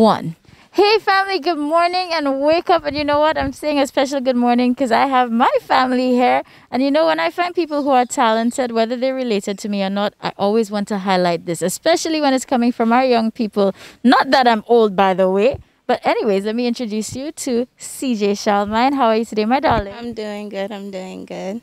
one. Hey family, good morning and wake up. And you know what? I'm saying a special good morning because I have my family here. And you know, when I find people who are talented, whether they're related to me or not, I always want to highlight this, especially when it's coming from our young people. Not that I'm old, by the way. But anyways, let me introduce you to Cejae Charlemagne. How are you today, my darling? I'm doing good. I'm doing good.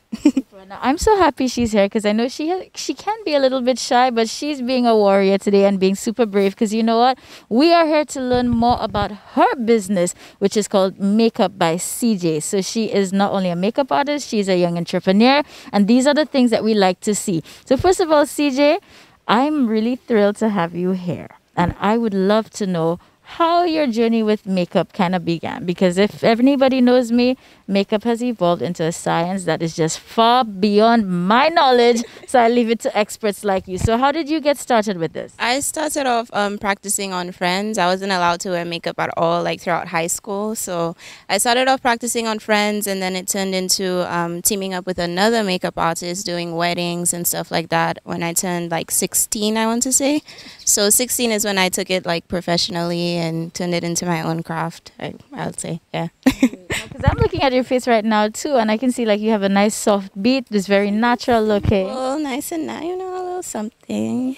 Now, I'm so happy she's here because I know she can be a little bit shy, but she's being a warrior today and being super brave because you know what? We are here to learn more about her business, which is called Makeup by Cejae. So she is not only a makeup artist, she's a young entrepreneur, and these are the things that we like to see. So first of all, Cejae, I'm really thrilled to have you here, and I would love to know how your journey with makeup kind of began, because if anybody knows me, makeup has evolved into a science that is just far beyond my knowledge, so I leave it to experts like you. So how did you get started with this? I started off practicing on friends. I wasn't allowed to wear makeup at all, like throughout high school. So I started off practicing on friends, and then it turned into teaming up with another makeup artist, doing weddings and stuff like that. When I turned like 16, I want to say. So 16 is when I took it like professionally and turned it into my own craft. I would say, yeah. Because I'm looking at your face right now too, and I can see like you have a nice soft beat. It's very natural looking. Oh, nice and nice, you know, a little something.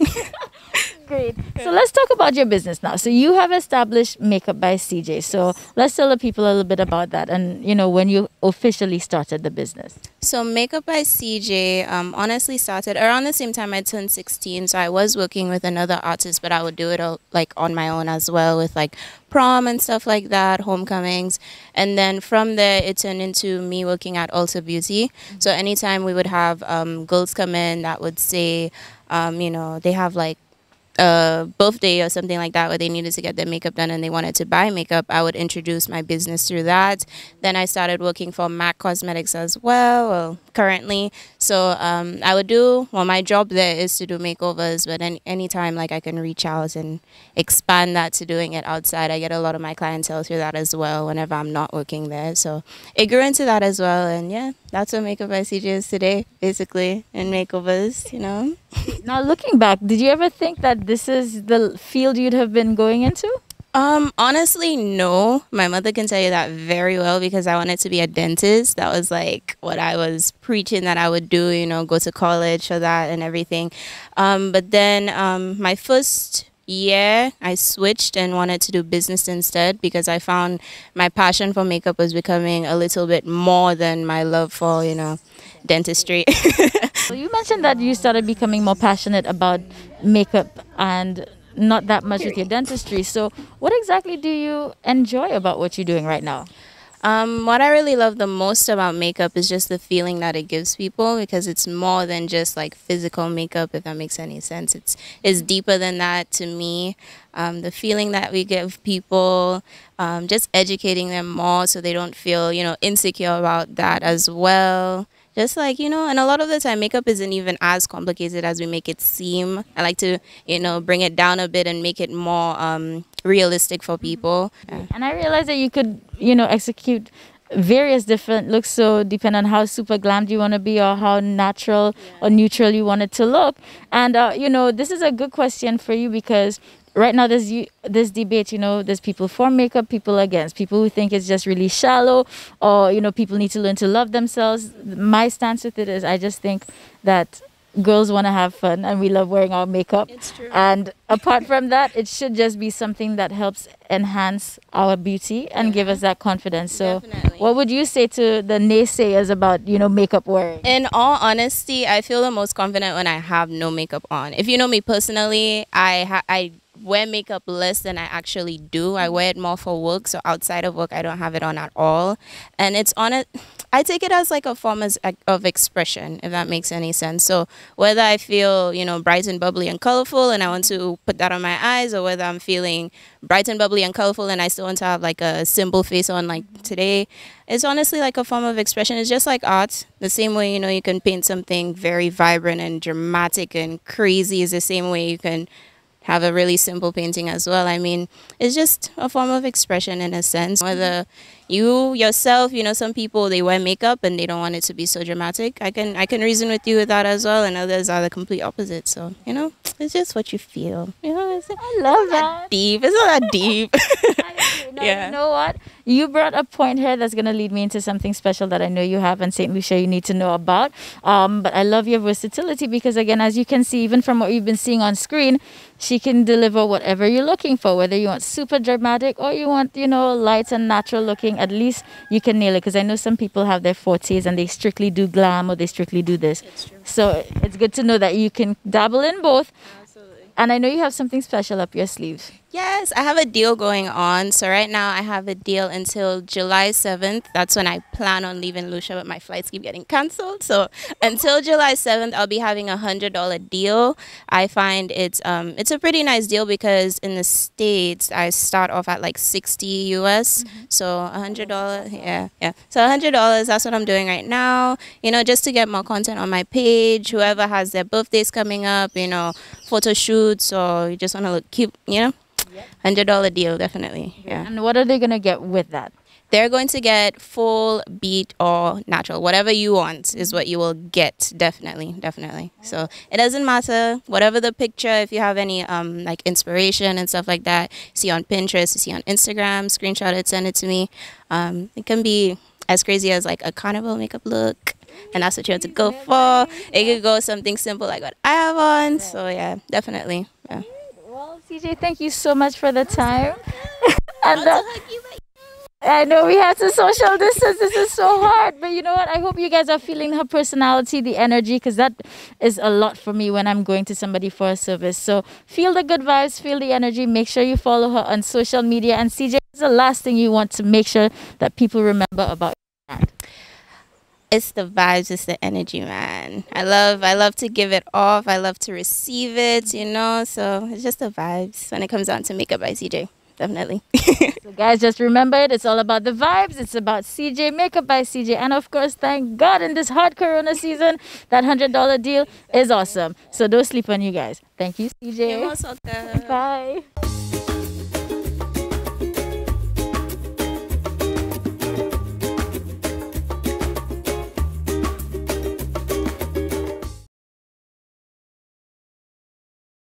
Great. So let's talk about your business now. So you have established Makeup by Cejae. So let's tell the people a little bit about that, and you know when you officially started the business. So Makeup by Cejae honestly started around the same time I turned 16. So I was working with another artist, but I would do it all, like on my own as well, with like prom and stuff like that, homecomings. And then from there, it turned into me working at Ulta Beauty. So anytime we would have girls come in that would say, you know, they have like birthday or something like that where they needed to get their makeup done and they wanted to buy makeup, I would introduce my business through that. Then I started working for MAC Cosmetics as well, currently. So I would do, well, my job there is to do makeovers, but anytime like I can reach out and expand that to doing it outside, I get a lot of my clientele through that as well whenever I'm not working there. So it grew into that as well, and yeah, that's what Makeup by Cejae is today, basically, in makeovers, you know. Now looking back, did you ever think that this is the field you'd have been going into? Honestly, no. My mother can tell you that very well because I wanted to be a dentist. That was like what I was preaching that I would do, you know, go to college for that and everything. But then my first year, I switched and wanted to do business instead because I found my passion for makeup was becoming a little bit more than my love for, you know, dentistry. So you mentioned that you started becoming more passionate about makeup and not that much with your dentistry. So what exactly do you enjoy about what you're doing right now? What I really love the most about makeup is just the feeling that it gives people, because it's more than just like physical makeup, if that makes any sense. It's deeper than that to me. The feeling that we give people, just educating them more so they don't feel, you know, insecure about that as well. Just like, you know, and a lot of the time makeup isn't even as complicated as we make it seem. I like to, you know, bring it down a bit and make it more realistic for people. Yeah. And I realized that you could, you know, execute various different looks, so depending on how super glammed you want to be or how natural or neutral you want it to look. And, you know, this is a good question for you because right now there's this debate, you know, there's people for makeup, people against, people who think it's just really shallow, or, you know, people need to learn to love themselves. My stance with it is I just think that girls want to have fun and we love wearing our makeup. It's true. And apart from that, it should just be something that helps enhance our beauty and give us that confidence. So Definitely. what would you say to the naysayers about, you know, makeup wearing? In all honesty, I feel the most confident when I have no makeup on. If you know me personally, I wear makeup less than I actually do. I wear it more for work, so outside of work I don't have it on at all. And it's on it, I take it as like a form of expression, if that makes any sense. So whether I feel, you know, bright and bubbly and colorful and I want to put that on my eyes, or whether I'm feeling bright and bubbly and colorful and I still want to have like a simple face on like today, it's honestly like a form of expression. It's just like art. The same way, you know, you can paint something very vibrant and dramatic and crazy is the same way you can have a really simple painting as well. I mean, it's just a form of expression in a sense. Whether you yourself, some people, they wear makeup and they don't want it to be so dramatic. I can reason with you with that as well, and others are the complete opposite. So it's just what you feel. I love that. Deep. It's not that deep. I agree. No, Yeah. You know what? You brought a point here that's going to lead me into something special that I know you have and St. Lucia you need to know about. But I love your versatility because, again, as you can see, even from what you've been seeing on screen, she can deliver whatever you're looking for, whether you want super dramatic or you want, light and natural looking. At least you can nail it, because I know some people have their fortes and they strictly do glam or they strictly do this. It's true. So it's good to know that you can dabble in both. Absolutely. And I know you have something special up your sleeves. Yes, I have a deal going on. So right now I have a deal until July 7th. That's when I plan on leaving Lucia, but my flights keep getting canceled. So until July 7th, I'll be having $100 deal. I find it's a pretty nice deal because in the States, I start off at like 60 US. So $100, yeah. So $100, that's what I'm doing right now. Just to get more content on my page. Whoever has their birthdays coming up, photo shoots, or you just want to look cute, $100 deal, definitely. Yeah. And what are they going to get with that? They're going to get full, beat, or natural. Whatever you want is what you will get. Definitely. So it doesn't matter. Whatever the picture, if you have any like inspiration and stuff like that, see on Pinterest, you see on Instagram, screenshot it, send it to me. It can be as crazy as like a carnival makeup look, and that's what you have to go for. It could go something simple like what I have on. So yeah, definitely. Yeah. Well, Cejae, thank you so much for the time. And I know we have to social distance. This is so hard. But you know what? I hope you guys are feeling her personality, the energy, because that is a lot for me when I'm going to somebody for a service. So feel the good vibes, feel the energy. Make sure you follow her on social media. And Cejae, what's the last thing you want to make sure that people remember about your brand? It's the vibes, it's the energy, man. I love to give it off. I love to receive it, So it's just the vibes when it comes down to Makeup by Cejae. Definitely. So guys, just remember it. It's all about the vibes. It's about Cejae, Makeup by Cejae. And of course, thank God in this hard Corona season, that $100 deal is awesome. So don't sleep on you guys. Thank you, Cejae. You're most welcome. Bye.